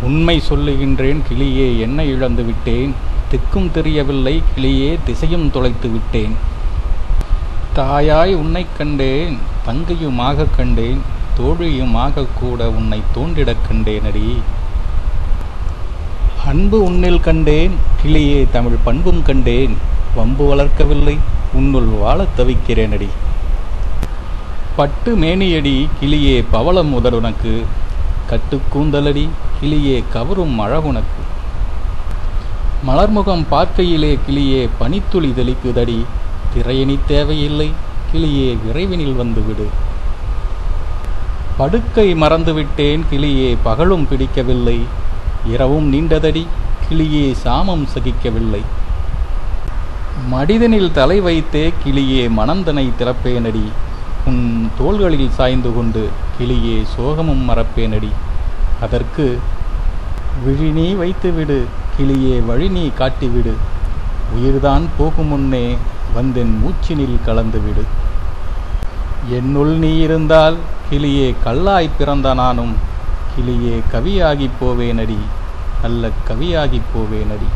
உண்மை சொல்லுகின்றேன் கிளியே, என்ன இழந்து விட்டேன், திக்கும் தெரியவில்லை கிளியே, திசையும் தொலைத்து விட்டேன். தாயாய் உன்னை கண்டேன், தங்கையுமாக கண்டேன், தோழியுமாக கூட உன்னை தோன்றிடக் கண்டேனடி. அன்பு உன்னில் கண்டேன் கிளியே, தமிழ் பண்பும் கண்டேன், வம்பு வளர்க்கவில்லை உன்னுள் வாழத் தவிக்கிறேனடி. பட்டு மேனியடி கிளியே, பவளம் உதடுனக்கு, கட்டு கூந்தலடி கிளியே, கவரும் அழகுனக்கு. மலர்முகம் பார்க்கையிலே கிளியே, பனித்துளி தெளிக்குதடி, திரையணி தேவையில்லை கிளியே, விரைவினில் வந்துவிடு. படுக்கை மறந்துவிட்டேன் கிளியே, பகலும் பிடிக்கவில்லை, இரவும் நீண்டதடி கிளியே, சாமம் சகிக்கவில்லை. மடிதனில் தலை வைத்தே கிளியே, மனந்தனை திறப்பேனடி, உன் தோள்களில் சாய்ந்து கொண்டு கிளியே, சோகமும் மறப்பேனடி. அதற்கு விழி நீ வைத்துவிடு கிளியே, வழி நீ காட்டிவிடு, உயிர்தான் போகும் முன்னே வந்தென் மூச்சினில் கலந்துவிடு. என்னுள் நீ இருந்தால் கிளியே, கல்லாய் பிறந்த நானும் கிளியே, கவியாகிப் போவேனடி, நல்ல கவியாகிப் போவேனடி.